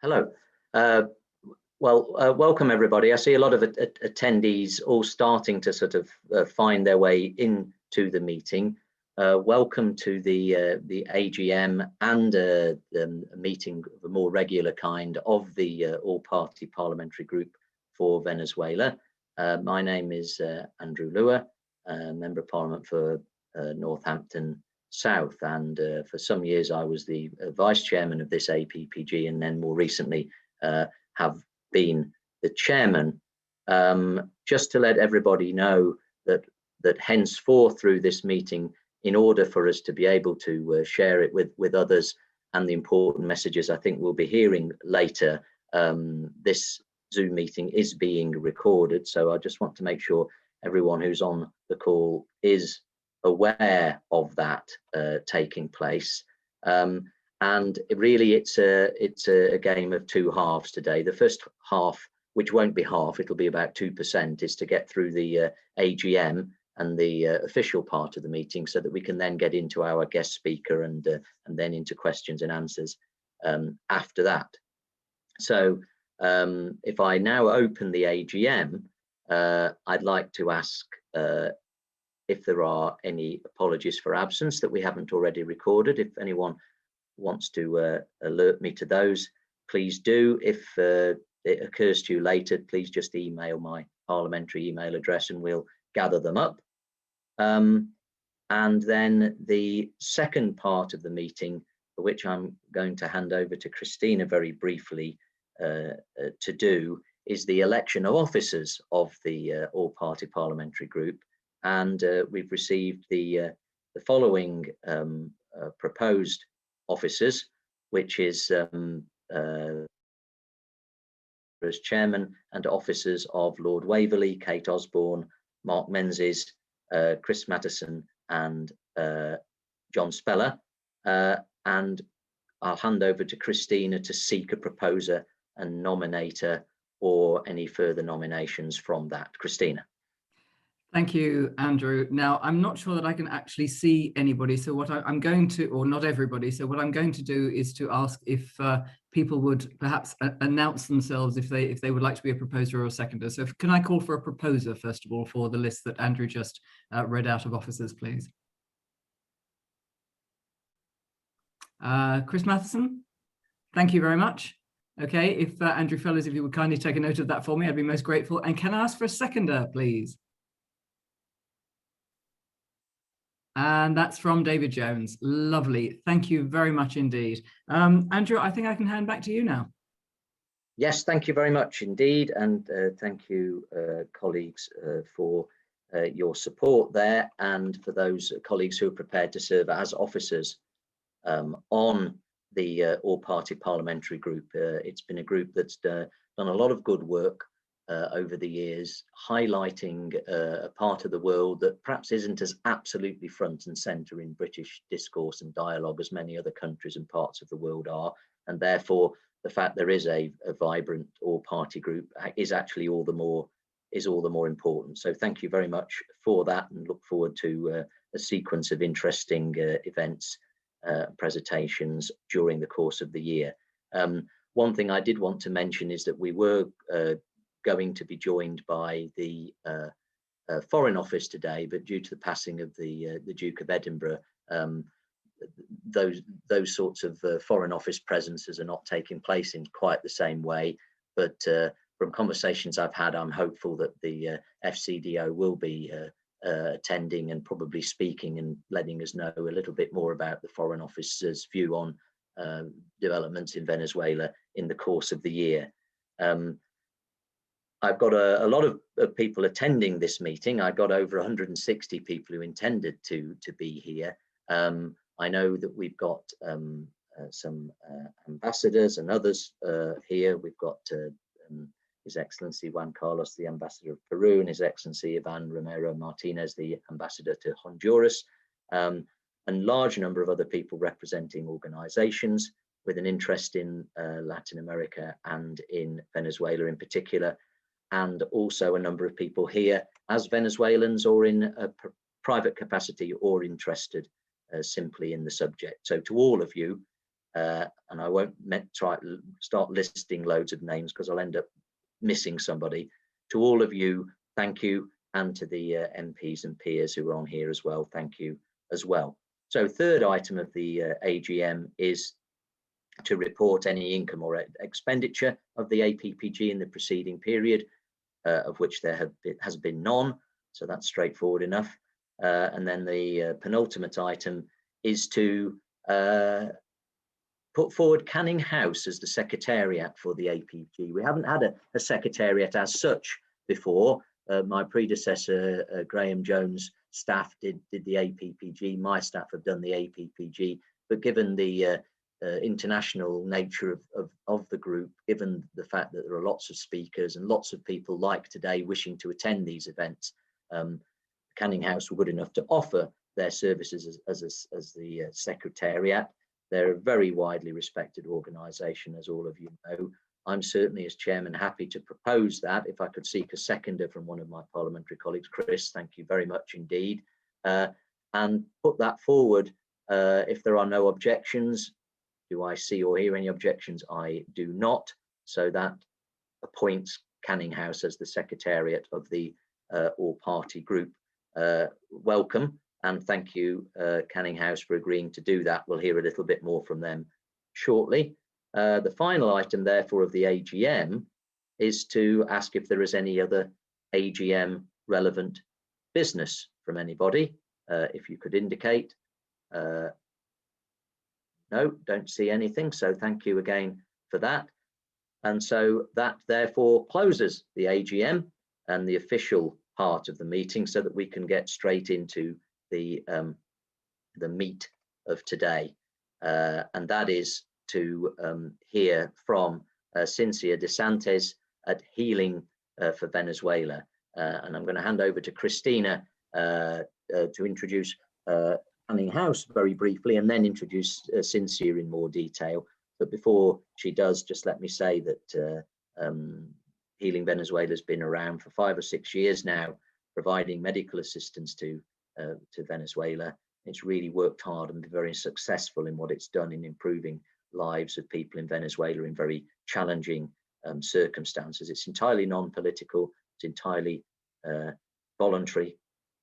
Hello. Welcome everybody. I see a lot of attendees all starting to sort of find their way into the meeting. Welcome to the AGM and a meeting of a more regular kind of the All-Party Parliamentary Group for Venezuela. My name is Andrew Lua, Member of Parliament for Northampton South, and for some years I was the Vice Chairman of this APPG, and then more recently have been the Chairman. Just to let everybody know that henceforth through this meeting, in order for us to be able to share it with others and the important messages I think we'll be hearing later, this Zoom meeting is being recorded. So I just want to make sure everyone who's on the call is aware of that taking place. And really it's a game of two halves today. The first half, which won't be half, it'll be about 2%, is to get through the AGM and the official part of the meeting, so that we can then get into our guest speaker and then into questions and answers after that. So if I now open the AGM, I'd like to ask if there are any apologies for absence that we haven't already recorded. If anyone wants to alert me to those, please do. If it occurs to you later, please just email my parliamentary email address and we'll gather them up. And then the second part of the meeting, for which I'm going to hand over to Christina very briefly to do, is the election of officers of the All-Party Parliamentary Group. And we've received the following proposed officers, which is as Chairman and officers of Lord Waverley, Kate Osborne, Mark Menzies, Chris Mattison and John Speller. And I'll hand over to Christina to seek a proposer and nominator or any further nominations from that. Christina. Thank you, Andrew. Now, I'm not sure that I can actually see anybody. So what I'm going to, or not everybody, so what I'm going to do is to ask if people would perhaps announce themselves if they would like to be a proposer or a seconder. So can I call for a proposer, first of all, for the list that Andrew just read out of officers, please? Chris Matheson, thank you very much. Okay, if Andrew Fellows, if you would kindly take a note of that for me, I'd be most grateful. And can I ask for a seconder, please? And that's from David Jones. Lovely. Thank you very much indeed. Andrew, I think I can hand back to you now. Yes, thank you very much indeed. And thank you, colleagues, for your support there, and for those colleagues who are prepared to serve as officers on the All-Party Parliamentary Group. It's been a group that's done a lot of good work over the years, highlighting a part of the world that perhaps isn't as absolutely front and centre in British discourse and dialogue as many other countries and parts of the world are, and therefore the fact there is a vibrant all-party group is actually all the more important. So thank you very much for that, and look forward to a sequence of interesting events, presentations during the course of the year. One thing I did want to mention is that we were going to be joined by the Foreign Office today, but due to the passing of the Duke of Edinburgh, those sorts of Foreign Office presences are not taking place in quite the same way. But from conversations I've had, I'm hopeful that the FCDO will be attending and probably speaking and letting us know a little bit more about the Foreign Office's view on developments in Venezuela in the course of the year. I've got a lot of people attending this meeting. I've got over 160 people who intended to be here. I know that we've got some ambassadors and others here. We've got His Excellency Juan Carlos, the Ambassador of Peru, and His Excellency Ivan Romero Martinez, the Ambassador to Honduras, and a large number of other people representing organizations with an interest in Latin America and in Venezuela in particular, and also a number of people here as Venezuelans or in a private capacity or interested simply in the subject. So to all of you, and I won't start listing loads of names because I'll end up missing somebody. To all of you, thank you, and to the MPs and peers who are on here as well, thank you as well. So third item of the AGM is to report any income or expenditure of the APPG in the preceding period, of which there has been none, so that's straightforward enough. And then the penultimate item is to put forward Canning House as the secretariat for the APPG. We haven't had a secretariat as such before. My predecessor, Graham Jones' staff did the APPG. My staff have done the APPG, but given the international nature of the group, given the fact that there are lots of speakers and lots of people like today wishing to attend these events, Canning House were good enough to offer their services as the secretariat. They're a very widely respected organisation, as all of you know. I'm certainly, as chairman, happy to propose that. If I could seek a seconder from one of my parliamentary colleagues, Chris, thank you very much indeed, and put that forward. If there are no objections, do I see or hear any objections? I do not. So that appoints Canning House as the secretariat of the all-party group. Welcome, and thank you, Canning House, for agreeing to do that. We'll hear a little bit more from them shortly. The final item, therefore, of the AGM is to ask if there is any other AGM relevant business from anybody. If you could indicate. No, don't see anything. So thank you again for that. And so that therefore closes the AGM and the official part of the meeting, so that we can get straight into the meat of today. And that is to hear from Cinzia de Santis at Healing for Venezuela. And I'm going to hand over to Christina to introduce Canning House very briefly, and then introduce Cinzia in more detail. But before she does, just let me say that Healing Venezuela has been around for 5 or 6 years now, providing medical assistance to Venezuela. It's really worked hard and been very successful in what it's done in improving lives of people in Venezuela in very challenging circumstances. It's entirely non-political, it's entirely voluntary,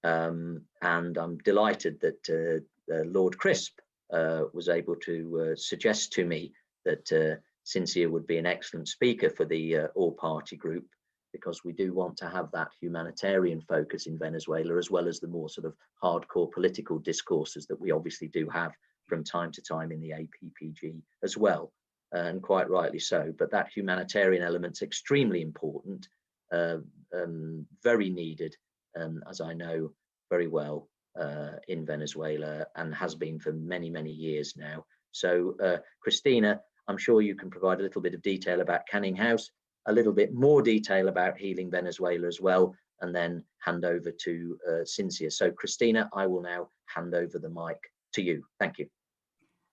and I'm delighted that Lord Crisp was able to suggest to me that Cinzia would be an excellent speaker for the all-party group, because we do want to have that humanitarian focus in Venezuela, as well as the more sort of hardcore political discourses that we obviously do have from time to time in the APPG as well, and quite rightly so. But that humanitarian element's extremely important, very needed, as I know very well, in Venezuela, and has been for many, many years now. So Christina, I'm sure you can provide a little bit of detail about Canning House, a little bit more detail about Healing Venezuela as well, and then hand over to Cinzia. So Christina, I will now hand over the mic to you. Thank you.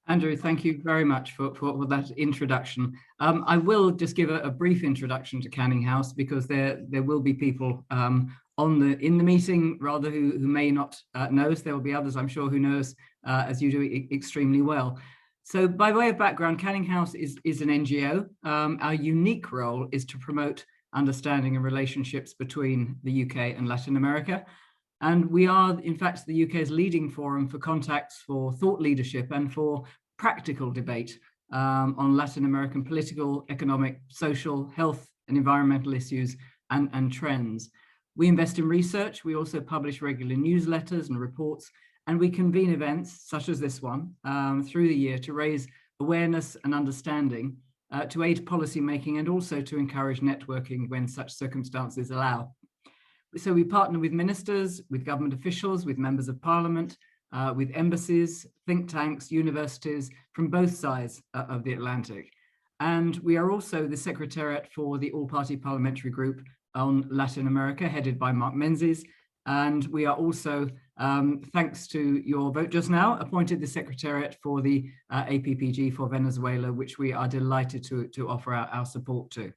Andrew, thank you very much for that introduction. I will just give a brief introduction to Canning House, because there will be people in the meeting rather who may not know us. There will be others, I'm sure, who know us as you do extremely well. So by way of background, Canning House is an NGO. Our unique role is to promote understanding and relationships between the UK and Latin America. And we are, in fact, the UK's leading forum for contacts for thought leadership and for practical debate on Latin American political, economic, social, health and environmental issues and trends. We invest in research. We also publish regular newsletters and reports, and we convene events such as this one through the year to raise awareness and understanding, to aid policy making, and also to encourage networking when such circumstances allow. So we partner with ministers, with government officials, with members of parliament, with embassies, think tanks, universities from both sides of the Atlantic. And we are also the secretariat for the all-party parliamentary group on Latin America, headed by Mark Menzies. And we are also, thanks to your vote just now, appointed the secretariat for the APPG for Venezuela, which we are delighted to offer our support to.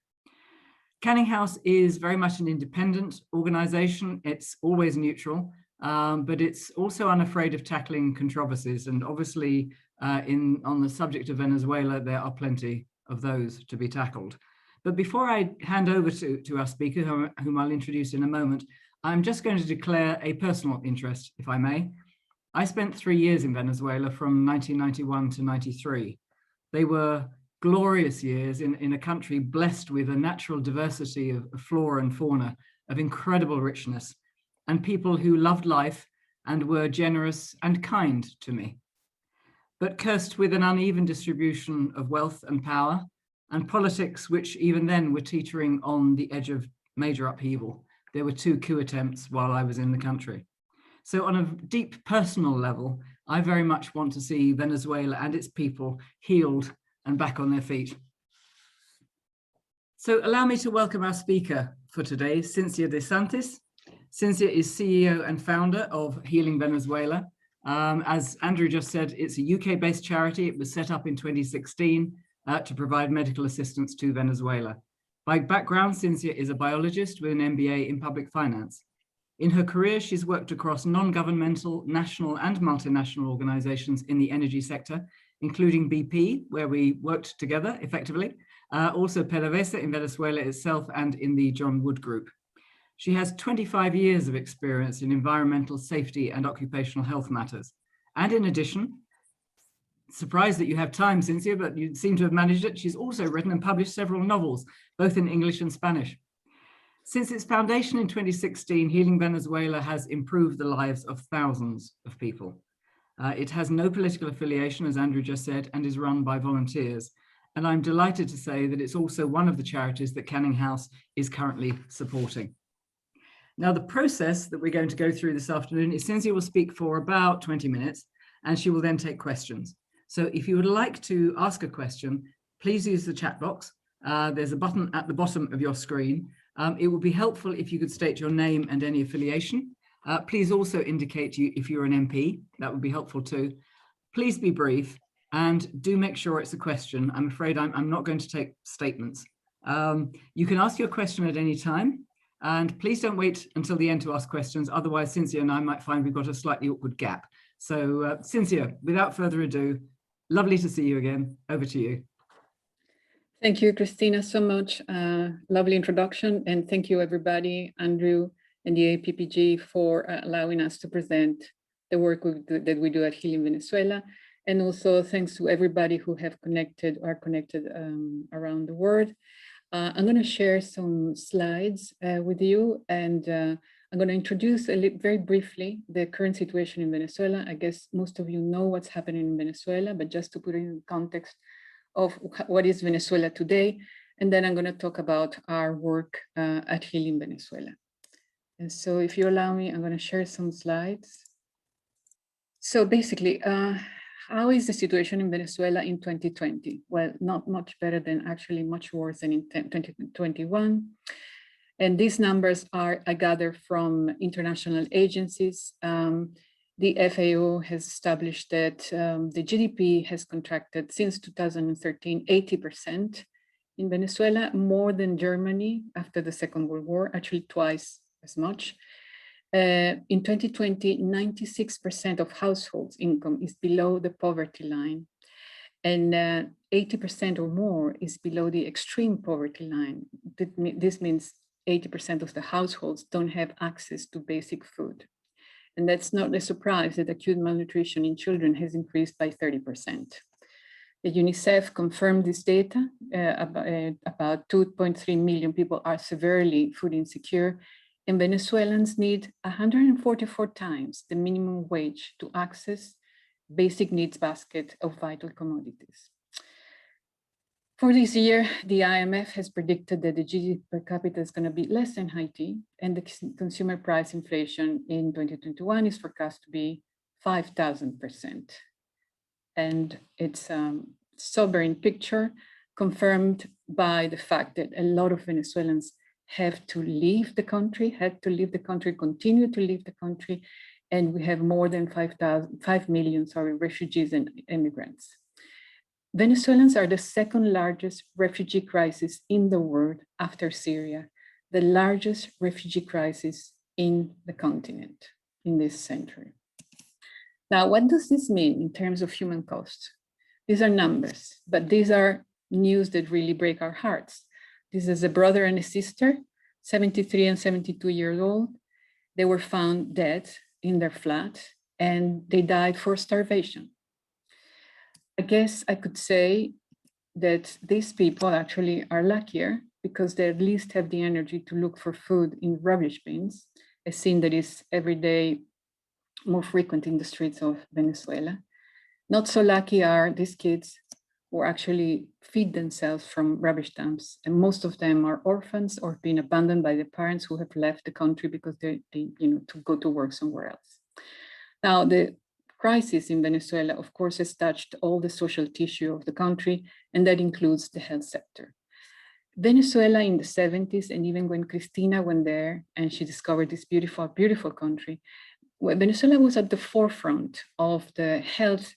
Canning House is very much an independent organisation. It's always neutral. but it's also unafraid of tackling controversies. And obviously, on the subject of Venezuela, there are plenty of those to be tackled. But before I hand over to our speaker, whom I'll introduce in a moment, I'm just going to declare a personal interest, if I may. I spent 3 years in Venezuela from 1991 to 93. They were glorious years in a country blessed with a natural diversity of flora and fauna of incredible richness, and people who loved life and were generous and kind to me, but cursed with an uneven distribution of wealth and power, and politics which even then were teetering on the edge of major upheaval. There were 2 coup attempts while I was in the country. So on a deep personal level, I very much want to see Venezuela and its people healed and back on their feet. So allow me to welcome our speaker for today, Cynthia De Santis. Cynthia is CEO and founder of Healing Venezuela. As Andrew just said, it's a UK-based charity. It was set up in 2016 to provide medical assistance to Venezuela. By background, Cynthia is a biologist with an MBA in public finance. In her career, she's worked across non-governmental, national and multinational organizations in the energy sector, including BP, where we worked together effectively, also PDVSA in Venezuela itself and in the John Wood Group. She has 25 years of experience in environmental safety and occupational health matters. And in addition, surprised that you have time, Cynthia, but you seem to have managed it. She's also written and published several novels, both in English and Spanish. Since its foundation in 2016, Healing Venezuela has improved the lives of thousands of people. It has no political affiliation, as Andrew just said, and is run by volunteers. And I'm delighted to say that it's also one of the charities that Canning House is currently supporting. Now, the process that we're going to go through this afternoon is Cynthia will speak for about 20 minutes, and she will then take questions. So if you would like to ask a question, please use the chat box. There's a button at the bottom of your screen. It would be helpful if you could state your name and any affiliation. Please also indicate if you're an MP. That would be helpful too. Please be brief and do make sure it's a question. I'm afraid I'm not going to take statements. You can ask your question at any time, and please don't wait until the end to ask questions. Otherwise, Cynthia and I might find we've got a slightly awkward gap. So Cynthia, without further ado, lovely to see you again. Over to you. Thank you, Christina, so much. Lovely introduction. And thank you, everybody, Andrew and the APPG for allowing us to present the work that we do at Healing Venezuela. And also thanks to everybody who are connected around the world. I'm going to share some slides with you, and I'm going to introduce very briefly the current situation in Venezuela. I guess most of you know what's happening in Venezuela, but just to put it in context of what is Venezuela today. And then I'm going to talk about our work at Healing Venezuela. And so if you allow me, I'm going to share some slides. So basically, how is the situation in Venezuela in 2020? Well, not much better than, actually much worse than in 2021. And these numbers are, I gather, from international agencies. The FAO has established that the GDP has contracted since 2013, 80% in Venezuela, more than Germany after the Second World War, actually twice as much. In 2020, 96% of households' income is below the poverty line, and 80% or more is below the extreme poverty line. This means 80% of the households don't have access to basic food. And that's not a surprise that acute malnutrition in children has increased by 30%. The UNICEF confirmed this data. About 2.3 million people are severely food insecure, and Venezuelans need 144 times the minimum wage to access basic needs basket of vital commodities. For this year, the IMF has predicted that the GDP per capita is going to be less than Haiti, and the consumer price inflation in 2021 is forecast to be 5,000%. And it's a sobering picture, confirmed by the fact that a lot of Venezuelans have to leave the country, continue to leave the country, and we have more than 5 million refugees and immigrants. Venezuelans are the second largest refugee crisis in the world after Syria, the largest refugee crisis in the continent. in this century. Now, what does this mean in terms of human cost? These are numbers, but these are news that really break our hearts. This is a brother and a sister, 73 and 72 years old. They were found dead in their flat and they died for starvation. I guess I could say that these people actually are luckier because they at least have the energy to look for food in rubbish bins, a scene that is every day more frequent in the streets of Venezuela. Not so lucky are these kids who actually feed themselves from rubbish dumps. And most of them are orphans or been abandoned by their parents who have left the country because they to go to work somewhere else. Now, the crisis in Venezuela, of course, has touched all the social tissue of the country, and that includes the health sector. Venezuela in the 70s, and even when Cristina went there and she discovered this beautiful, beautiful country, Venezuela was at the forefront of the health,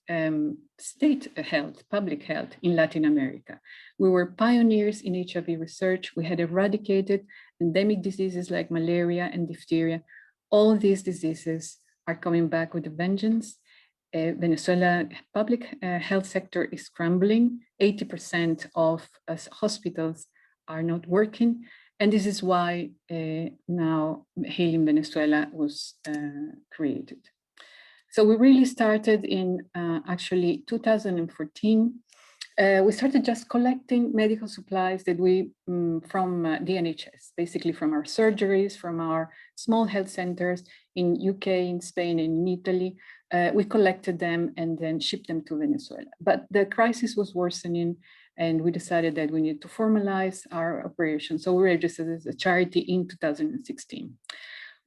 state health, public health in Latin America. We were pioneers in HIV research. We had eradicated endemic diseases like malaria and diphtheria. All these diseases are coming back with a vengeance. Venezuela public health sector is crumbling. 80% of hospitals are not working. And this is why now Healing Venezuela was created. So we really started in actually 2014. We started just collecting medical supplies that we from the NHS, basically from our surgeries, from our small health centers in UK, in Spain, and in Italy. We collected them and then shipped them to Venezuela. But the crisis was worsening, and we decided that we need to formalize our operation. So we registered as a charity in 2016.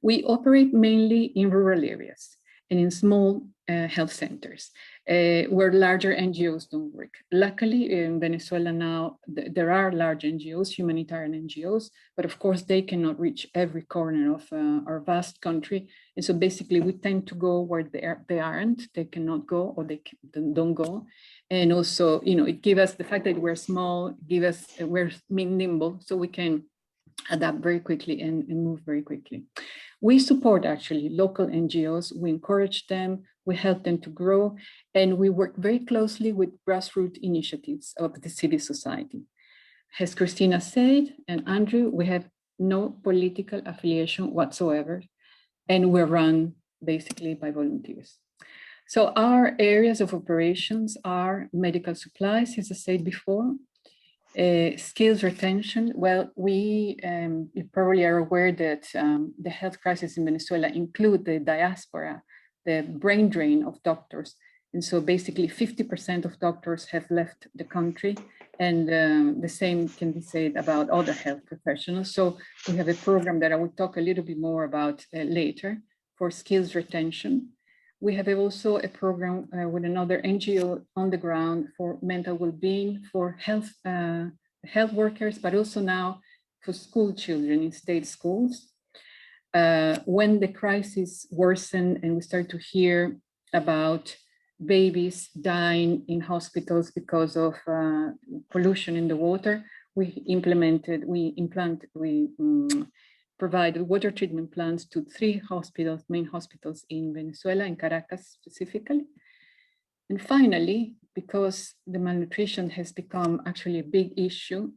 We operate mainly in rural areas and in small health centers where larger NGOs don't work. Luckily, in Venezuela now, there are large NGOs, humanitarian NGOs, but of course they cannot reach every corner of our vast country. And so basically we tend to go where they aren't, they cannot go or they don't go. And also, it gives us the fact that we're small, we're nimble, so we can adapt very quickly and move very quickly. We support actually local NGOs, we encourage them, we help them to grow, and we work very closely with grassroots initiatives of the civil society. As Cristina said, and Andrew, we have no political affiliation whatsoever, and we're run basically by volunteers. So our areas of operations are medical supplies, as I said before, skills retention. Well, you probably are aware that the health crisis in Venezuela include the diaspora, the brain drain of doctors. And so basically 50% of doctors have left the country, and the same can be said about other health professionals. So we have a program that I will talk a little bit more about later for skills retention. We have also a program with another NGO on the ground for mental well-being for health workers, but also now for school children in state schools. When the crisis worsened and we start to hear about babies dying in hospitals because of pollution in the water, we provided water treatment plants to 3 hospitals, main hospitals in Venezuela, in Caracas specifically. And finally, because the malnutrition has become actually a big issue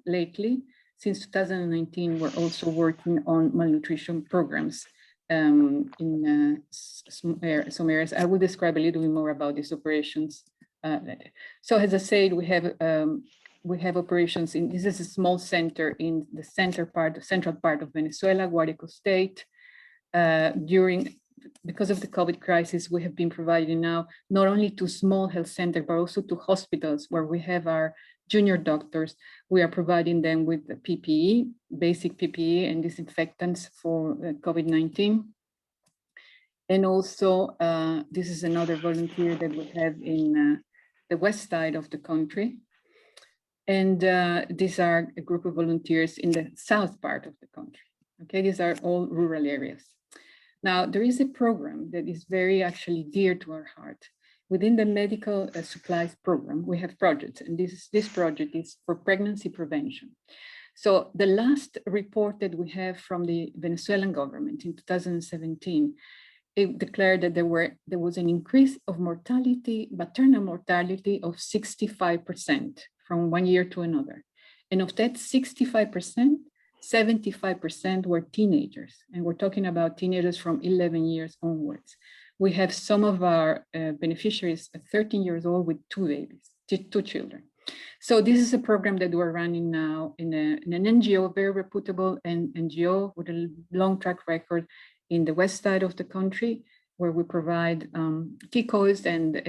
lately, since 2019, we're also working on malnutrition programs in some areas. I will describe a little bit more about these operations later. So as I said, we have operations in, this is a small center in the central part of Venezuela, Guárico State. Because of the COVID crisis, we have been providing now not only to small health centers, but also to hospitals where we have our junior doctors. We are providing them with the PPE, basic PPE and disinfectants for COVID-19. And also, this is another volunteer that we have in the west side of the country. And these are a group of volunteers in the south part of the country. Okay, these are all rural areas. Now, there is a program that is very actually dear to our heart. Within the medical supplies program, we have projects, and this project is for pregnancy prevention. So the last report that we have from the Venezuelan government in 2017 it declared that there was an increase of mortality, maternal mortality of 65% from one year to another. And of that 65%, 75% were teenagers. And we're talking about teenagers from 11 years onwards. We have some of our beneficiaries at 13 years old with 2 babies, 2 children. So this is a program that we're running now in an NGO, very reputable NGO with a long track record in the west side of the country, where we provide TICOs, and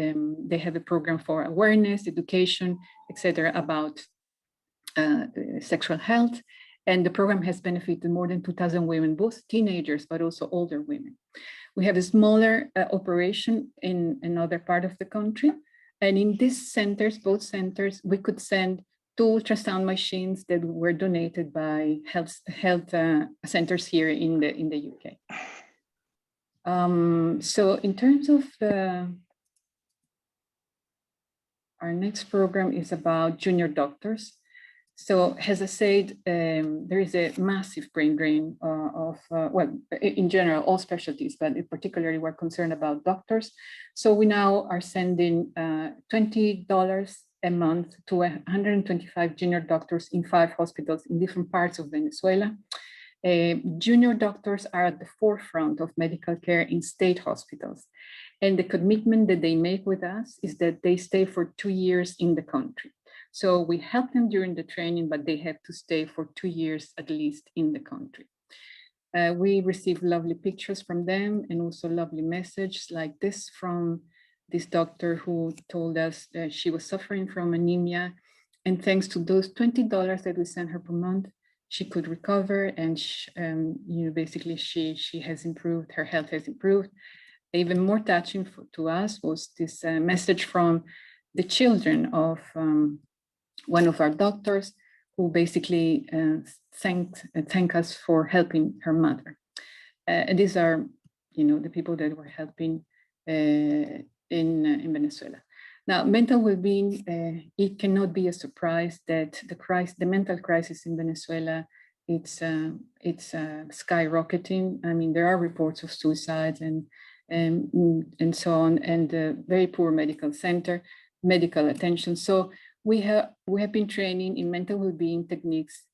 they have a program for awareness, education, etc., about sexual health. And the program has benefited more than 2,000 women, both teenagers, but also older women. We have a smaller operation in another part of the country. And in these centers, both centers, we could send 2 ultrasound machines that were donated by health centers here in the UK. So in terms of our next program is about junior doctors. So as I said, there is a massive brain drain well, in general, all specialties, but in particularly we're concerned about doctors. So we now are sending $20 a month to 125 junior doctors in 5 hospitals in different parts of Venezuela. Junior doctors are at the forefront of medical care in state hospitals. And the commitment that they make with us is that they stay for 2 years in the country. So we help them during the training, but they have to stay for 2 years at least in the country. We receive lovely pictures from them and also lovely messages like this from this doctor who told us that she was suffering from anemia. And thanks to those $20 that we sent her per month, she could recover, and basically she has improved, her health has improved. Even more touching to us was this message from the children of one of our doctors, who basically thank us for helping her mother. And these are, the people that we're helping in Venezuela. Now, mental well-being, it cannot be a surprise that the mental crisis in Venezuela, it's skyrocketing. I mean, there are reports of suicides and so on, and very poor medical attention. So we have been training in mental well-being techniques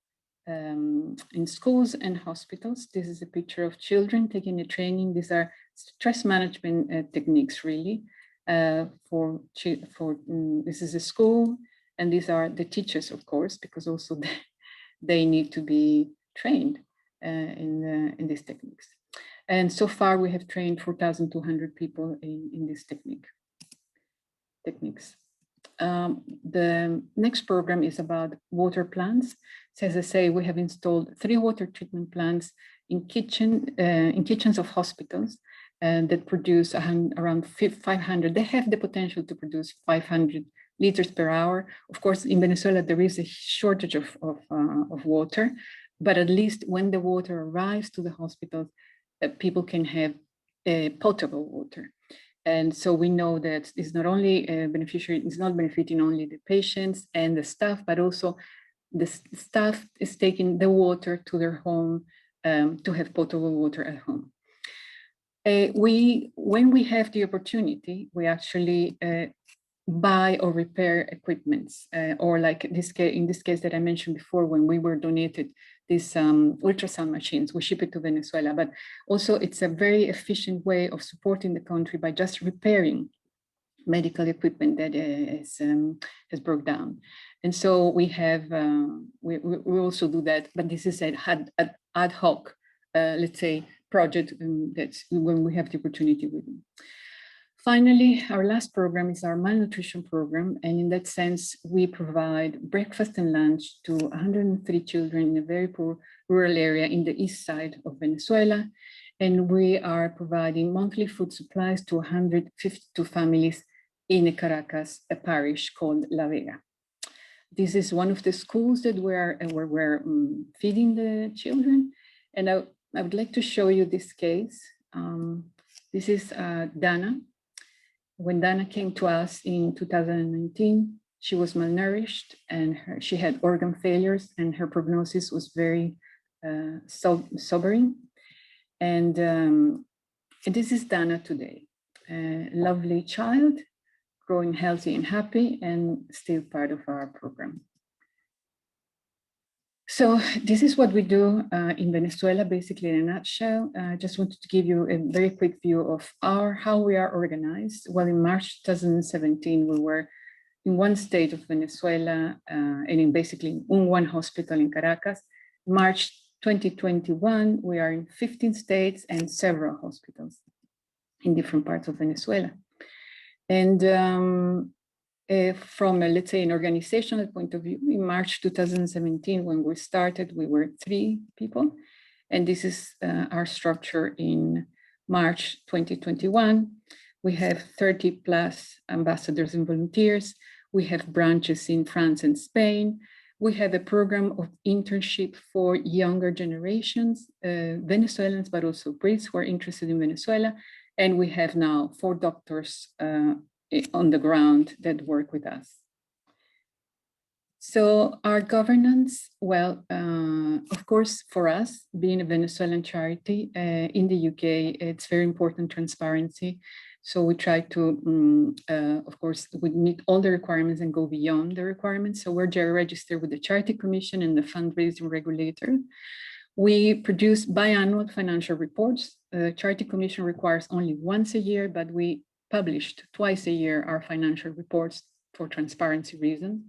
in schools and hospitals. This is a picture of children taking a training. These are stress management techniques, really. This is a school, and these are the teachers, of course, because also they need to be trained in these techniques. And so far, we have trained 4,200 people in this techniques. The next program is about water plants. So as I say, we have installed 3 water treatment plants in kitchens of hospitals that produce around 500. They have the potential to produce 500 liters per hour. Of course, in Venezuela, there is a shortage of water, but at least when the water arrives to the hospitals, people can have potable water. And so we know that it's not only beneficiary, it's not benefiting only the patients and the staff, but also the staff is taking the water to their home to have potable water at home. When we have the opportunity, we actually buy or repair equipments, or like in this case that I mentioned before, when we were donated these ultrasound machines, we ship it to Venezuela, but also it's a very efficient way of supporting the country by just repairing medical equipment that has broke down. And so we have, we also do that, but this is an ad hoc, let's say, project that's when we have the opportunity with them. Finally, our last program is our malnutrition program. And in that sense, we provide breakfast and lunch to 103 children in a very poor rural area in the east side of Venezuela. And we are providing monthly food supplies to 152 families in Caracas, a parish called La Vega. This is one of the schools that where we're feeding the children. And I would like to show you this case. This is Dana. When Dana came to us in 2019, she was malnourished and she had organ failures, and her prognosis was very sobering. And this is Dana today, a lovely child, growing healthy and happy, and still part of our program. So this is what we do in Venezuela, basically in a nutshell. I just wanted to give you a very quick view of how we are organized. Well, in March 2017, we were in one state of Venezuela and in basically one hospital in Caracas. March 2021, we are in 15 states and several hospitals in different parts of Venezuela. And from a, let's say, an organizational point of view, in March 2017, when we started, we were 3 people. And this is our structure in March 2021. We have 30 plus ambassadors and volunteers. We have branches in France and Spain. We have a program of internship for younger generations, Venezuelans, but also Brits who are interested in Venezuela. And we have now 4 doctors on the ground that work with us. So our governance, well, of course, for us, being a Venezuelan charity in the UK, it's very important transparency. So we try to, of course, we meet all the requirements and go beyond the requirements. So we're registered with the Charity Commission and the fundraising regulator. We produce biannual financial reports. The Charity Commission requires only once a year, but we published twice a year our financial reports for transparency reasons.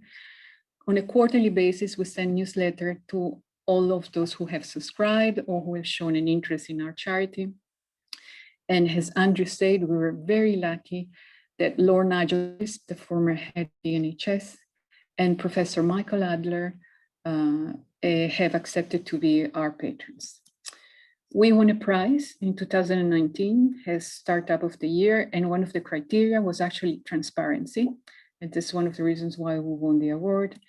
On a quarterly basis, we send newsletter to all of those who have subscribed or who have shown an interest in our charity. And as Andrew said, we were very lucky that Lorna Joyce, the former head of the NHS, and Professor Michael Adler have accepted to be our patrons. We won a prize in 2019 as Startup of the Year, and one of the criteria was actually transparency. And this is one of the reasons why we won the award.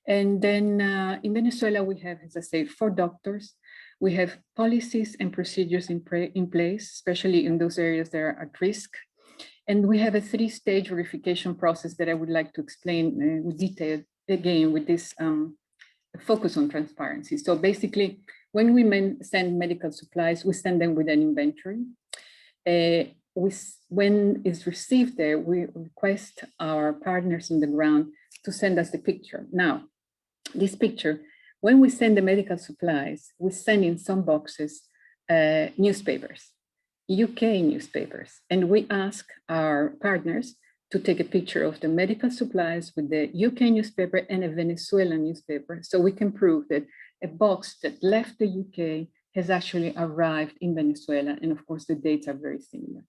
And then in Venezuela, we have, as I say, 4 doctors. We have policies and procedures in place, especially in those areas that are at risk. And we have a 3-stage verification process that I would like to explain with detail again with this focus on transparency. So basically, when we send medical supplies, we send them with an inventory. When it's received there, we request our partners on the ground to send us the picture. Now, this picture, when we send the medical supplies, we send in some boxes newspapers, UK newspapers, and we ask our partners to take a picture of the medical supplies with the UK newspaper and a Venezuelan newspaper, so we can prove that a box that left the UK has actually arrived in Venezuela, and of course the dates are very similar.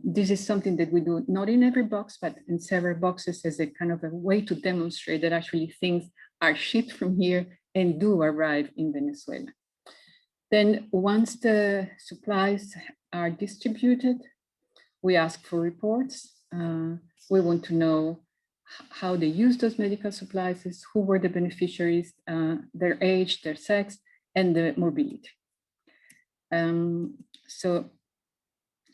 This is something that we do not in every box, but in several boxes as a kind of a way to demonstrate that actually things are shipped from here and do arrive in Venezuela. Then once the supplies are distributed, we ask for reports. We want to know how they use those medical supplies, who were the beneficiaries, their age, their sex, and the morbidity.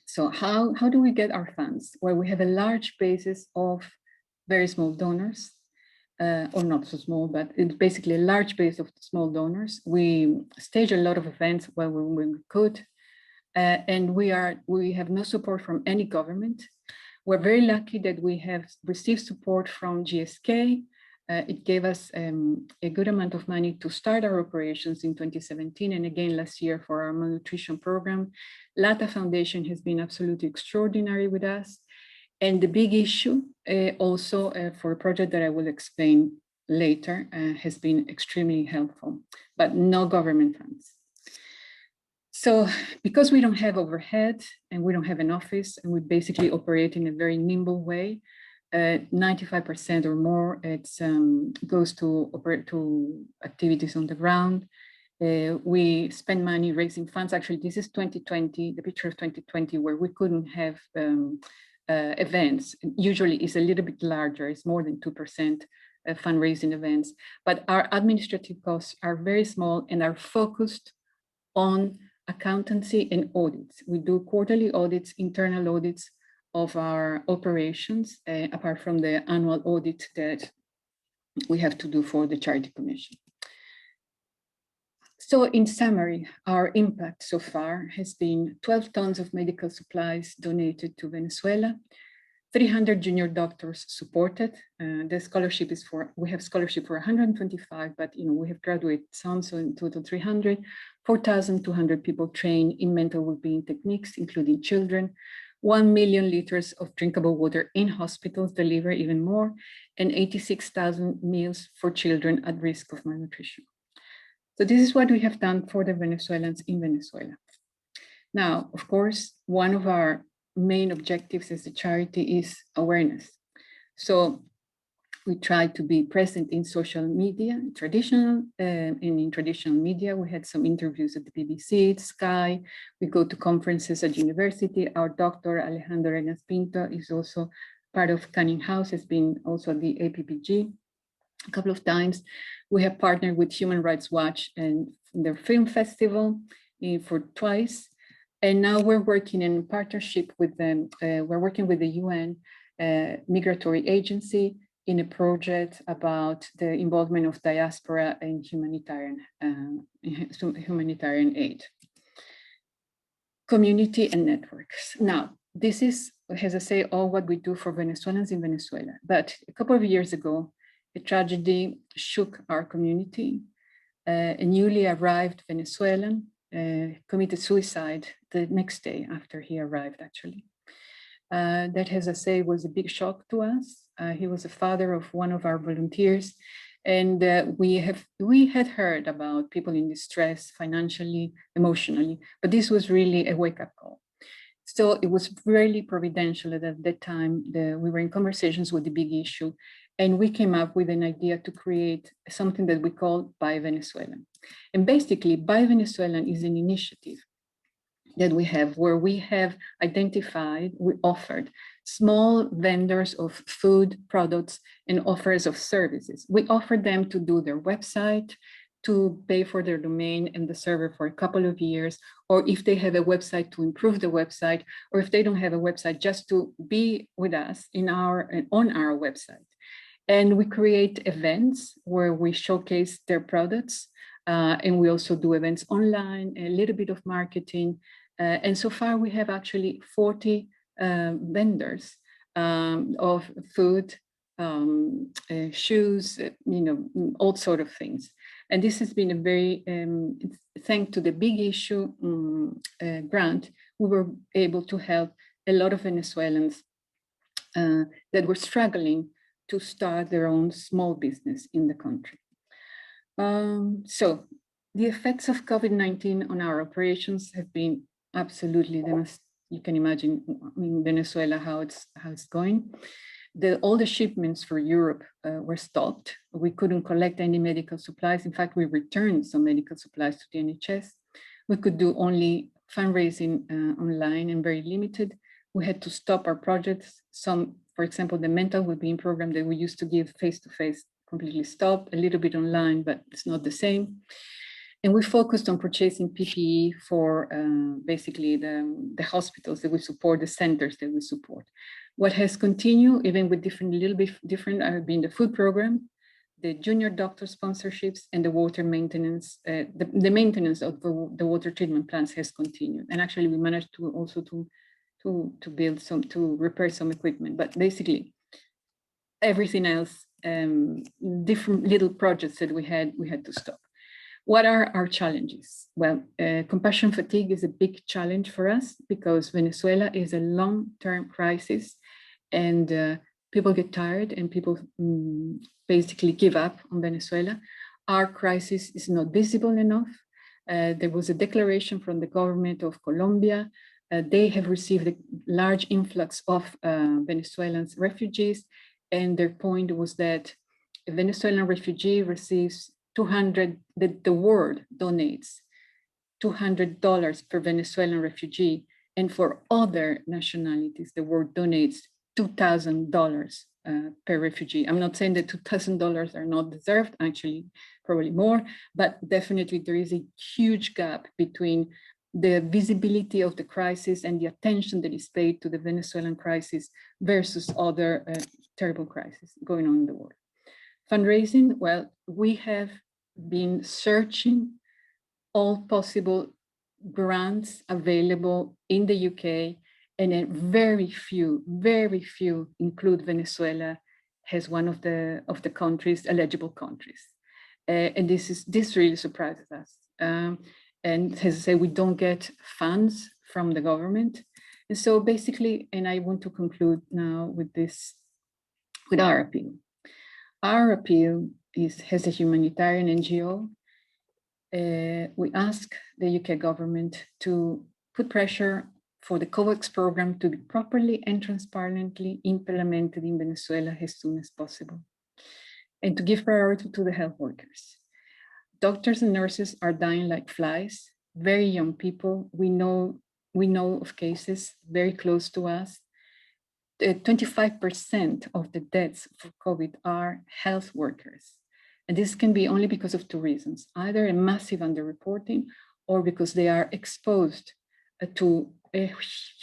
So how do we get our funds? Well, we have a large basis of very small donors, or not so small, but it's basically a large base of small donors. We stage a lot of events when we could, and we have no support from any government. We're very lucky that we have received support from GSK. It gave us a good amount of money to start our operations in 2017, and again last year for our malnutrition program. LATA Foundation has been absolutely extraordinary with us. And the big issue also for a project that I will explain later has been extremely helpful, but no government funds. So because we don't have overhead and we don't have an office, and we basically operate in a very nimble way, 95% or more, it goes to activities on the ground. We spend money raising funds. Actually, this is 2020, the picture of 2020, where we couldn't have events. Usually it's a little bit larger, it's more than 2% fundraising events, but our administrative costs are very small and are focused on accountancy and audits. We do quarterly audits, internal audits of our operations, apart from the annual audit that we have to do for the Charity Commission. So in summary, our impact so far has been 12 tons of medical supplies donated to Venezuela, 300 junior doctors supported. The scholarship is we have scholarship for 125, but we have graduate some, so in total 300, 4,200 people trained in mental well-being techniques, including children, 1 million liters of drinkable water in hospitals, deliver even more, and 86,000 meals for children at risk of malnutrition. So this is what we have done for the Venezuelans in Venezuela. Now, of course, one of our main objectives as a charity is awareness. So we try to be present in social media, traditional, and in traditional media. We had some interviews at the BBC, Sky. We go to conferences at university. Our doctor, Alejandro Arenas Pinto, is also part of Canning House, has been also at the APPG a couple of times. We have partnered with Human Rights Watch and their film festival for twice. And now we're working in partnership with them. We're working with the UN Migratory Agency in a project about the involvement of diaspora in humanitarian aid. Community and networks. Now, this is, as I say, all what we do for Venezuelans in Venezuela. But a couple of years ago, a tragedy shook our community. A newly arrived Venezuelan committed suicide the next day after he arrived, actually. That, as I say, was a big shock to us. He was the father of one of our volunteers, and we had heard about people in distress financially, emotionally, but this was really a wake-up call. So it was really providential that at that time we were in conversations with the big issue, and we came up with an idea to create something that we call Buy Venezuelan. And basically, Buy Venezuelan is an initiative that we have where we have identified, we offered small vendors of food products and offers of services. We offered them to do their website, to pay for their domain and the server for a couple of years, or if they have a website, to improve the website, or if they don't have a website, just to be with us on our website. And we create events where we showcase their products, and we also do events online, a little bit of marketing. And so far we have actually 40 vendors of food, shoes, all sort of things. And this has been a very, thanks to the Big Issue grant, we were able to help a lot of Venezuelans that were struggling to start their own small business in the country. So the effects of COVID-19 on our operations have been absolutely, you can imagine in Venezuela how it's going. All the shipments for Europe were stopped. We couldn't collect any medical supplies. In fact, we returned some medical supplies to the NHS. We could do only fundraising online and very limited. We had to stop our projects. Some, for example, the mental well-being program that we used to give face-to-face completely stopped, a little bit online, but it's not the same. And we focused on purchasing PPE for basically the hospitals that we support, the centers that we support. What has continued, even with little bit different, have been the food program, the junior doctor sponsorships, and the water maintenance. The maintenance of the water treatment plants has continued. And actually, we managed to also to build to repair some equipment. But basically, everything else, different little projects that we had to stop. What are our challenges? Well, compassion fatigue is a big challenge for us because Venezuela is a long-term crisis, and people get tired and people basically give up on Venezuela. Our crisis is not visible enough. There was a declaration from the government of Colombia. They have received a large influx of Venezuelan refugees, and their point was that a Venezuelan refugee receives the world donates $200 per Venezuelan refugee, and for other nationalities, the world donates $2,000 per refugee. I'm not saying that $2,000 are not deserved, actually, probably more, but definitely there is a huge gap between the visibility of the crisis and the attention that is paid to the Venezuelan crisis versus other terrible crises going on in the world. Fundraising, well, we have been searching all possible grants available in the UK, and then very few include Venezuela as one of the countries, eligible countries. And this really surprises us. And as I say, we don't get funds from the government. And so basically, and I want to conclude now with this, with our appeal. Our appeal is, as a humanitarian NGO, we ask the UK government to put pressure for the COVAX program to be properly and transparently implemented in Venezuela as soon as possible, and to give priority to the health workers. Doctors and nurses are dying like flies, very young people. We know of cases very close to us. 25% of the deaths for COVID are health workers. And this can be only because of two reasons, either a massive underreporting or because they are exposed to a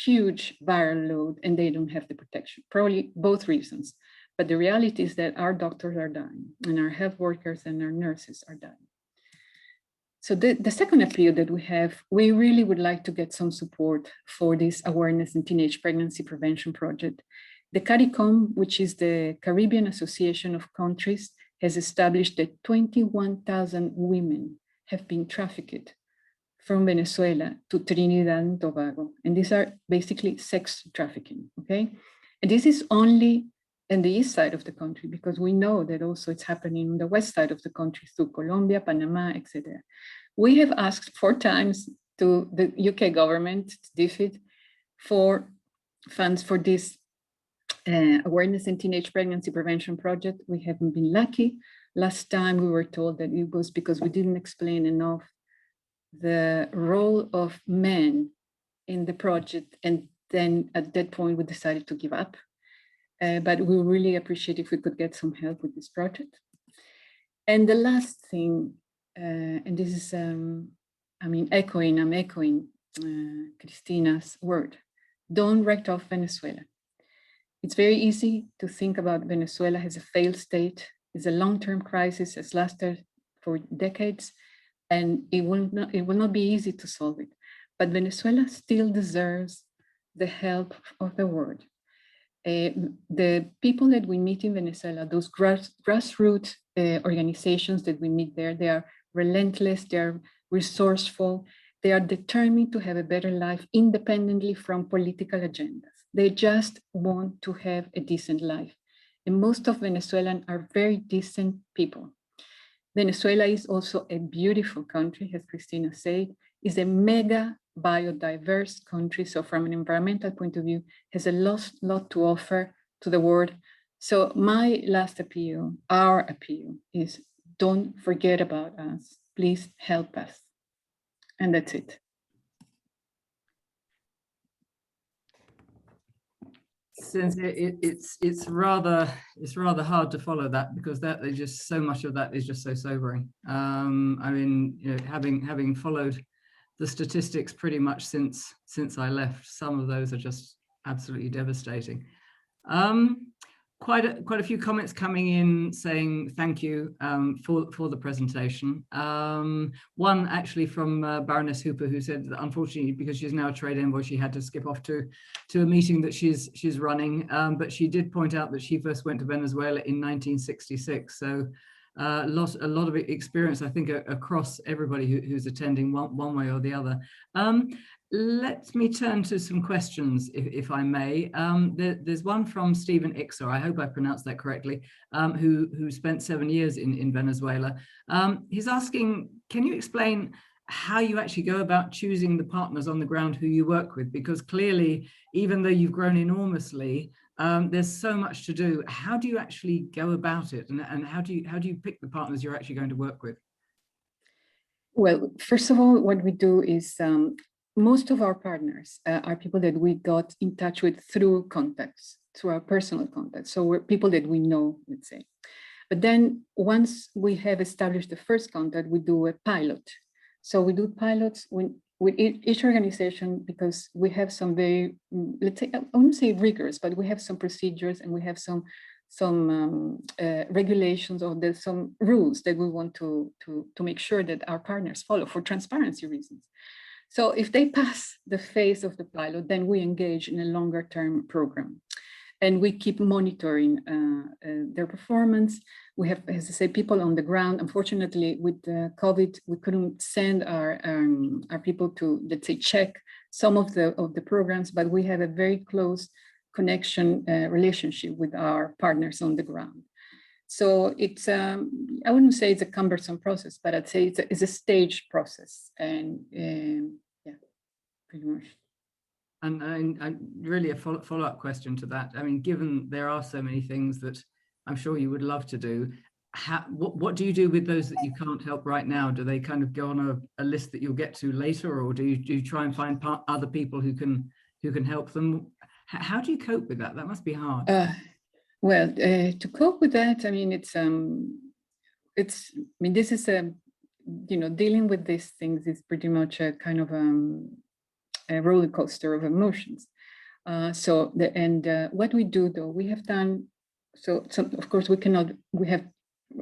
huge viral load and they don't have the protection, probably both reasons. But the reality is that our doctors are dying and our health workers and our nurses are dying. So the second appeal that we have, we really would like to get some support for this awareness in teenage pregnancy prevention project. The CARICOM, which is the Caribbean Association of Countries, has established that 21,000 women have been trafficked from Venezuela to Trinidad and Tobago. And these are basically sex trafficking, okay? And this is only in the east side of the country, because we know that also it's happening on the west side of the country through Colombia, Panama, etc. We have asked 4 times to the UK government, DFID, for funds for this awareness in teenage pregnancy prevention project. We haven't been lucky. Last time we were told that it was because we didn't explain enough the role of men in the project. And then at that point, we decided to give up. But we really appreciate if we could get some help with this project. And the last thing, and this is, I'm echoing Christina's word, don't write off Venezuela. It's very easy to think about Venezuela as a failed state. It's a long-term crisis, has lasted for decades, and it will not be easy to solve it. But Venezuela still deserves the help of the world. The people that we meet in Venezuela, those grassroots organizations that we meet there, they are relentless, they are resourceful, they are determined to have a better life independently from political agendas. They just want to have a decent life. And most of Venezuelans are very decent people. Venezuela is also a beautiful country, as Christina said, is a mega biodiverse country. So from an environmental point of view, has a lot to offer to the world. So my last appeal, our appeal, is don't forget about us. Please help us. And that's it. Since it's rather hard to follow that, because that is just so much of that is just so sobering. I mean, you know, having followed the statistics pretty much since I left, some of those are just absolutely devastating. Quite a few comments coming in saying thank you for the presentation. One actually from Baroness Hooper, who said that unfortunately, because she's now a trade envoy, she had to skip off to a meeting that she's running. But she did point out that she first went to Venezuela in 1966. So a lot of experience, I think, across everybody who's attending one way or the other. Let me turn to some questions, if I may. There's one from Stephen Ixer, I hope I pronounced that correctly, who spent 7 years in Venezuela. He's asking, can you explain how you actually go about choosing the partners on the ground who you work with? Because clearly, even though you've grown enormously, there's so much to do. How do you actually go about it? And how do you pick the partners you're actually going to work with? Well, first of all, what we do is most of our partners are people that we got in touch with through contacts, through our personal contacts. So we're people that we know, let's say. But then once we have established the first contact, we do a pilot. So we do pilots with each organization, because we have some very, let's say, I wouldn't say rigorous, but we have some procedures and we have some regulations or there's some rules that we want to make sure that our partners follow for transparency reasons. So if they pass the phase of the pilot, then we engage in a longer term program. And we keep monitoring their performance. We have, as I say, people on the ground. Unfortunately, with COVID, we couldn't send our people to, let's say, check some of the programs, but we have a very close connection relationship with our partners on the ground. So it's, I wouldn't say it's a cumbersome process, but I'd say it's a staged process. And yeah, pretty much. And really a follow-up question to that. I mean, given there are so many things that I'm sure you would love to do, what do you do with those that you can't help right now? Do they kind of go on a list that you'll get to later, or do you try and find other people who can help them? How do you cope with that? That must be hard. Well, to cope with that, I mean, this is dealing with these things is pretty much a kind of a roller coaster of emotions. What we do though, we have done, so of course we have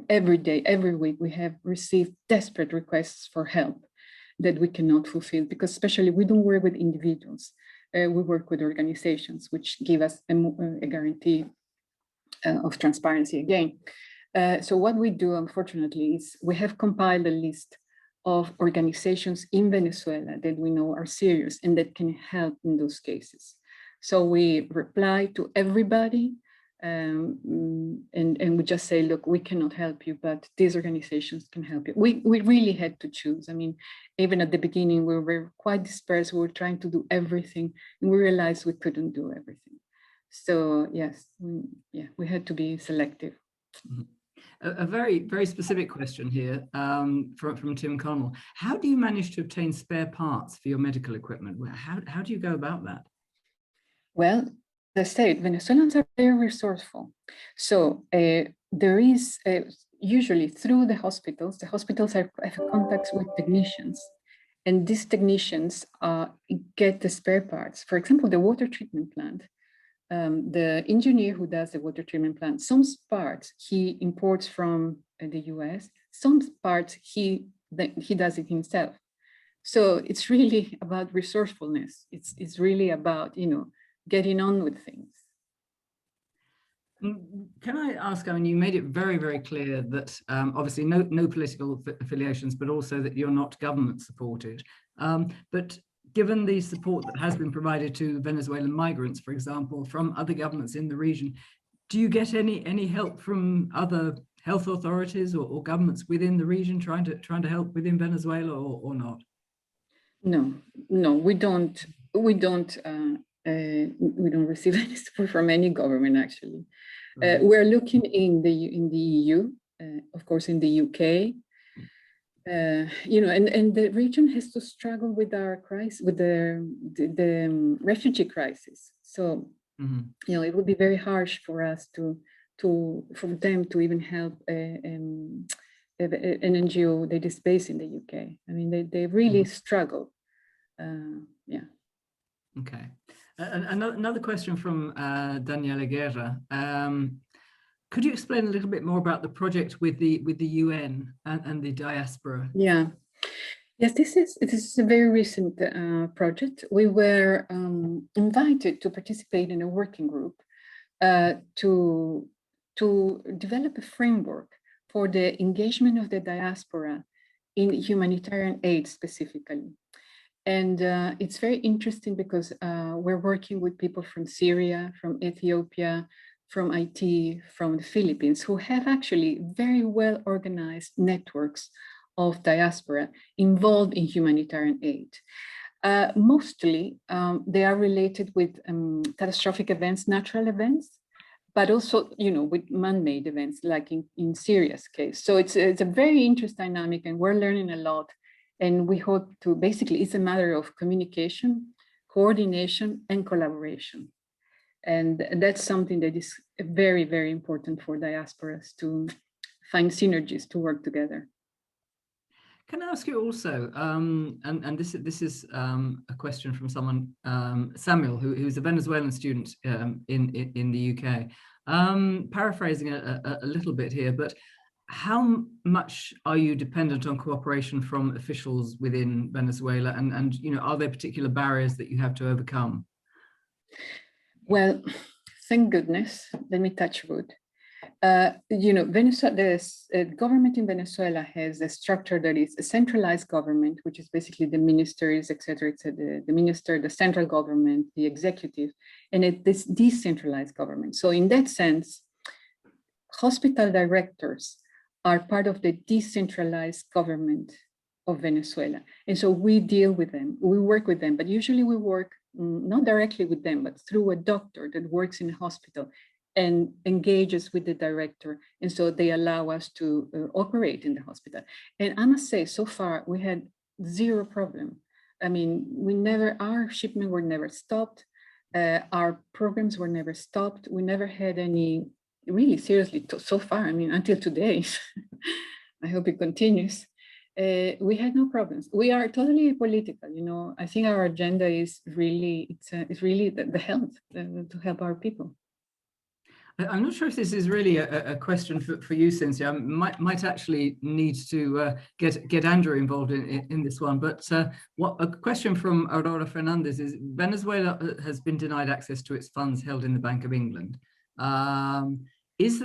every day, every week, we have received desperate requests for help that we cannot fulfill, because especially we don't work with individuals, we work with organizations, which give us a guarantee of transparency again. So what we do, unfortunately, is we have compiled a list of organizations in Venezuela that we know are serious and that can help in those cases. So we reply to everybody and we just say, look, we cannot help you, but these organizations can help you. We really had to choose. I mean, even at the beginning, we were quite dispersed. We were trying to do everything and we realized we couldn't do everything. So yes, we had to be selective. Mm-hmm. A very, very specific question here from Tim Connell. How do you manage to obtain spare parts for your medical equipment? How do you go about that? Well, the state, Venezuelans are very resourceful. So there is usually through the hospitals have contacts with technicians. And these technicians get the spare parts. For example, the water treatment plant. The engineer who does the water treatment plant, some parts he imports from the US, some parts he does it himself. So it's really about resourcefulness. It's really about, getting on with things. Can I ask, I mean, you made it very, very clear that obviously no political affiliations, but also that you're not government supported. But given the support that has been provided to Venezuelan migrants, for example, from other governments in the region, do you get any help from other health authorities or governments within the region trying to help within Venezuela or not? No, we don't receive any support from any government actually. Right. We're looking in the EU, of course, in the UK. And the region has to struggle with our crisis, with the refugee crisis. So, it would be very harsh for us for them to even help an NGO that is based in the UK. I mean, they really struggle. Yeah. Okay. Another question from Daniela Guerra. Could you explain a little bit more about the project with the UN and the diaspora? Yeah. Yes, this is a very recent project. We were invited to participate in a working group to develop a framework for the engagement of the diaspora in humanitarian aid specifically. And it's very interesting because we're working with people from Syria, from Ethiopia, from IT, from the Philippines, who have actually very well organized networks of diaspora involved in humanitarian aid. Mostly, they are related with catastrophic events, natural events, but also, with man-made events, like in Syria's case. So it's a very interesting dynamic, and we're learning a lot. And we hope to, basically, it's a matter of communication, coordination, and collaboration. And that's something that is very, very important for diasporas to find synergies to work together. Can I ask you also, and this is a question from someone, Samuel, who's a Venezuelan student in the UK. Paraphrasing a little bit here, but how much are you dependent on cooperation from officials within Venezuela, and you know, are there particular barriers that you have to overcome? Well, thank goodness. Let me touch wood. You know, Venezuela, the government in Venezuela has a structure that is a centralized government, which is basically the ministers, et cetera, the minister, the central government, the executive, and this decentralized government. So in that sense, hospital directors are part of the decentralized government of Venezuela. And so we deal with them, we work with them, but usually we work not directly with them, but through a doctor that works in a hospital and engages with the director. And so they allow us to operate in the hospital. And I must say, so far we had zero problem. I mean, our shipment were never stopped. Our programs were never stopped. We never had any, really seriously, so far, I mean, until today. I hope it continues. We had no problems. We are totally apolitical, you know. I think our agenda is really, it's really the health, to help our people. I'm not sure if this is really a question for you, Cynthia. I might actually need to get Andrew involved in this one. But what a question from Aurora Fernandez is: Venezuela has been denied access to its funds held in the Bank of England. Is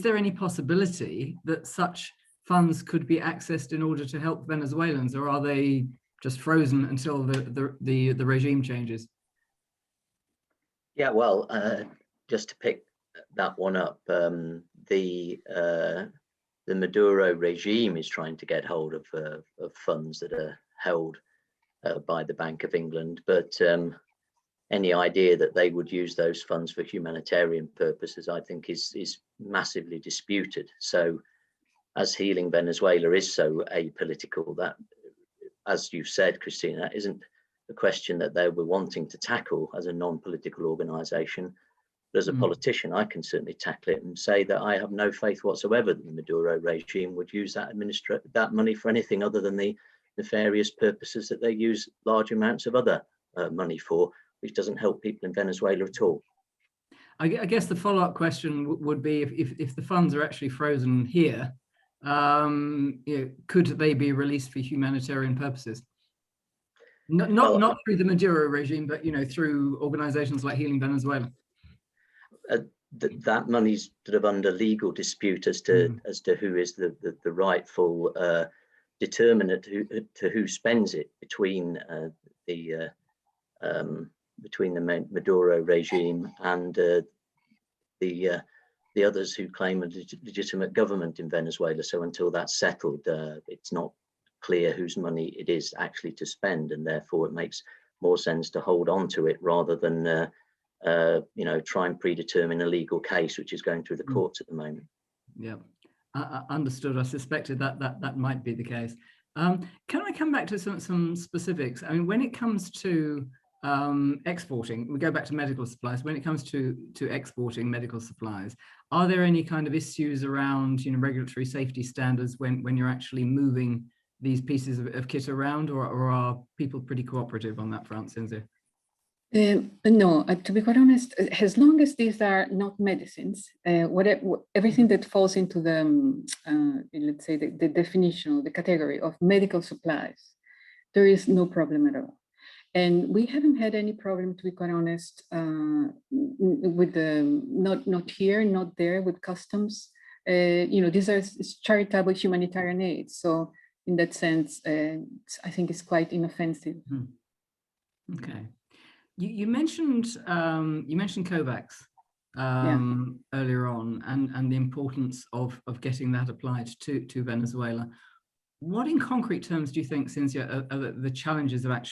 there any possibility that such funds could be accessed in order to help Venezuelans, or are they just frozen until the regime changes? Yeah, well, just to pick that one up, the Maduro regime is trying to get hold of funds that are held by the Bank of England, but any idea that they would use those funds for humanitarian purposes, I think, is massively disputed. So, as Healing Venezuela is so apolitical, that, as you've said, Christina, isn't a question that they were wanting to tackle as a non-political organisation. But as a politician, I can certainly tackle it and say that I have no faith whatsoever that the Maduro regime would use that money for anything other than the nefarious purposes that they use large amounts of other money for, which doesn't help people in Venezuela at all. I guess the follow-up question would be, if the funds are actually frozen here, you know, could they be released for humanitarian purposes? Not through the Maduro regime, but, you know, through organizations like Healing Venezuela. That money's sort of under legal dispute as to who is the rightful determinant to who spends it between the Maduro regime and the others who claim a legitimate government in Venezuela. So until that's settled, it's not clear whose money it is actually to spend, and therefore it makes more sense to hold on to it rather than you know, try and predetermine a legal case which is going through the courts at the moment. Yeah, understood. I suspected that might be the case. Can I come back to some specifics? I mean, when it comes to exporting, we go back to medical supplies. When it comes to exporting medical supplies, are there any kind of issues around, you know, regulatory safety standards when you're actually moving these pieces of kit around, or are people pretty cooperative on that front, Cynthia? No, to be quite honest, as long as these are not medicines, everything that falls into the, let's say, the definition or the category of medical supplies, there is no problem at all. And we haven't had any problem, to be quite honest, with the, not here, not there, with customs. You know, these are charitable humanitarian aid. So in that sense, I think it's quite inoffensive. Okay. You mentioned COVAX earlier on, and the importance of getting that applied to Venezuela. What, in concrete terms, do you think, Cynthia, are the challenges that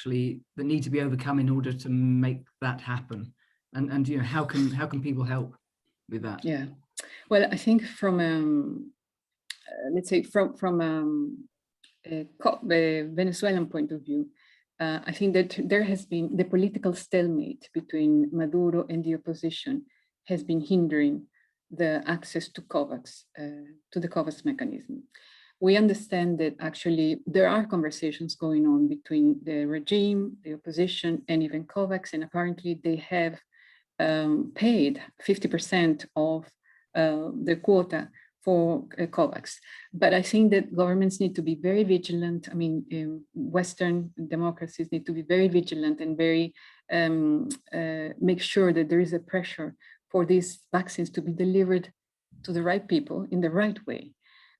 need to be overcome in order to make that happen? And you know, how can people help with that? Yeah, well, I think from let's say from a Venezuelan point of view, I think that there has been the political stalemate between Maduro and the opposition has been hindering the access to COVAX, to the COVAX mechanism. We understand that actually there are conversations going on between the regime, the opposition, and even COVAX, and apparently they have paid 50% of the quota for COVAX. But I think that governments need to be very vigilant. I mean, Western democracies need to be very vigilant and very make sure that there is a pressure for these vaccines to be delivered to the right people in the right way.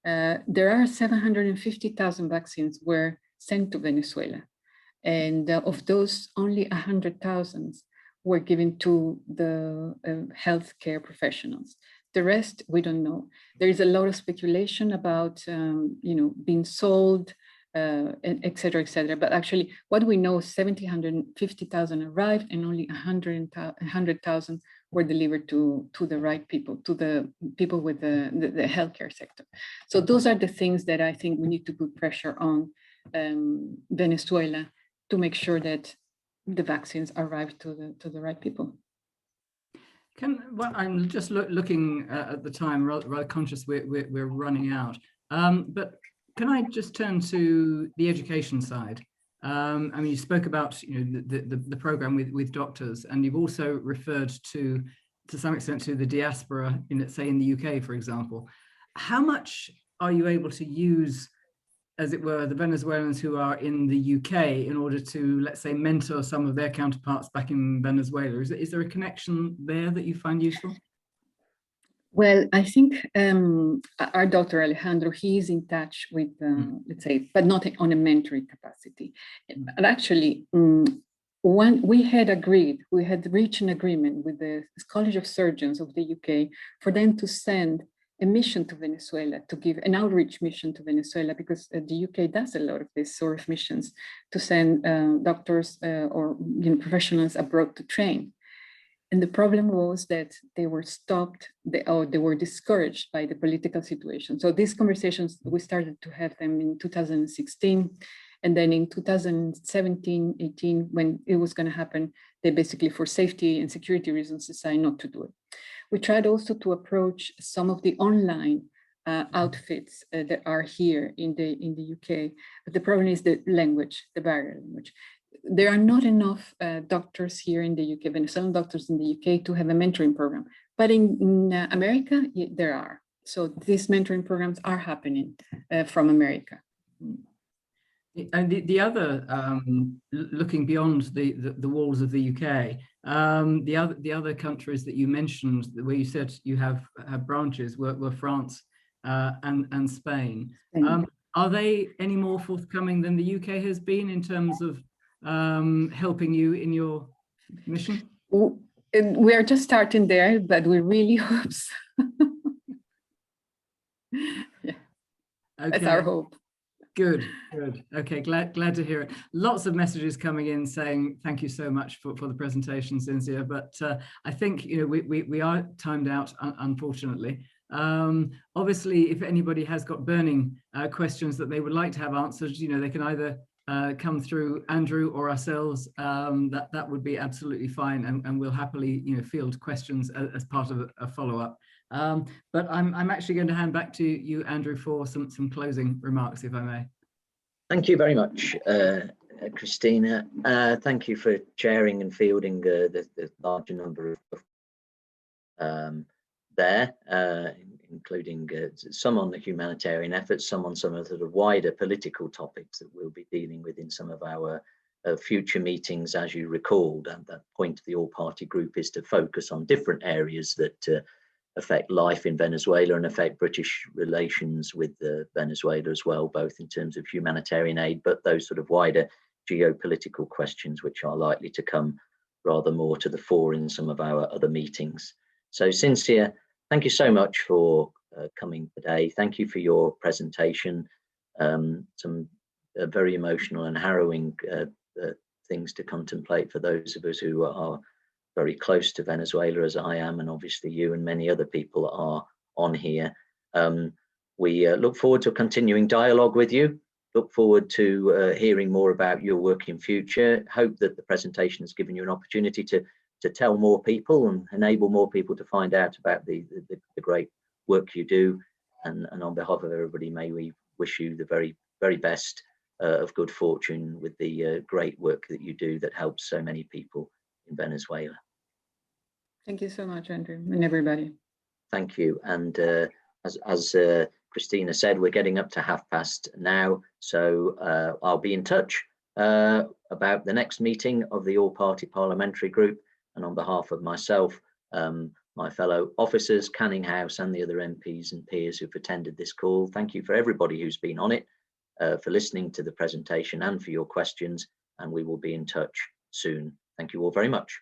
There are 750,000 vaccines were sent to Venezuela. And of those, only 100,000 were given to the healthcare professionals. The rest, we don't know. There is a lot of speculation about, being sold, et cetera, But actually, what we know, 750,000 arrived, and only 100,000 were delivered to the right people, to the people with the healthcare sector. So those are the things that I think we need to put pressure on Venezuela to make sure that the vaccines arrive to the right people. Well, I'm just looking at the time, rather conscious we're running out. But can I just turn to the education side? I mean, you spoke about the program with doctors, and you've also referred to some extent to the diaspora say in the UK, for example. How much are you able to use, as it were, the Venezuelans who are in the UK in order to, let's say, mentor some of their counterparts back in Venezuela? Is there a connection there that you find useful? Well, I think our Dr. Alejandro, he is in touch with, let's say, but not on a mentoring capacity. But actually, when we had reached an agreement with the College of Surgeons of the UK for them to send a mission to Venezuela, to give an outreach mission to Venezuela, because the UK does a lot of this sort of missions to send doctors or professionals abroad to train. And the problem was that they were stopped, or they were discouraged by the political situation. So these conversations, we started to have them in 2016. And then in 2017, 18, when it was going to happen, they basically, for safety and security reasons, decided not to do it. We tried also to approach some of the online outfits that are here in the UK. But the problem is the language, the barrier language. There are not enough doctors here in the UK, Venezuelan doctors in the UK, to have a mentoring program. But in America, there are. So these mentoring programs are happening from America. And the other, looking beyond the walls of the UK, the other countries that you mentioned, where you said you have branches, were France and Spain. Are they any more forthcoming than the UK has been in terms of helping you in your mission? We are just starting there, but we really hope so. Yeah, okay. That's our hope. Good. Okay, glad to hear it. Lots of messages coming in saying thank you so much for the presentation, Cinzia. But I think we are timed out, unfortunately. Obviously, if anybody has got burning questions that they would like to have answered, they can either come through Andrew or ourselves. That would be absolutely fine, and we'll happily field questions as part of a follow-up. But I'm actually going to hand back to you, Andrew, for some closing remarks, if I may. Thank you very much, Christina. Thank you for chairing and fielding the larger number of there, including some on the humanitarian efforts, some on some of the sort of wider political topics that we'll be dealing with in some of our future meetings. As you recalled, and that point of the all-party group is to focus on different areas that affect life in Venezuela and affect British relations with Venezuela as well, both in terms of humanitarian aid, but those sort of wider geopolitical questions which are likely to come rather more to the fore in some of our other meetings. So Cinzia, thank you so much for coming today. Thank you for your presentation. Some very emotional and harrowing things to contemplate for those of us who are very close to Venezuela, as I am, and obviously you and many other people are on here. We look forward to continuing dialogue with you. Look forward to hearing more about your work in future. Hope that the presentation has given you an opportunity to tell more people and enable more people to find out about the great work you do. And on behalf of everybody, may we wish you the very, very best of good fortune with the great work that you do that helps so many people in Venezuela. Thank you so much, Andrew, and everybody. Thank you. And as Christina said, we're getting up to past now, so I'll be in touch about the next meeting of the All-Party Parliamentary Group. And on behalf of myself, my fellow officers, Canning House, and the other MPs and peers who've attended this call, thank you for everybody who's been on it, for listening to the presentation and for your questions, and we will be in touch soon. Thank you all very much.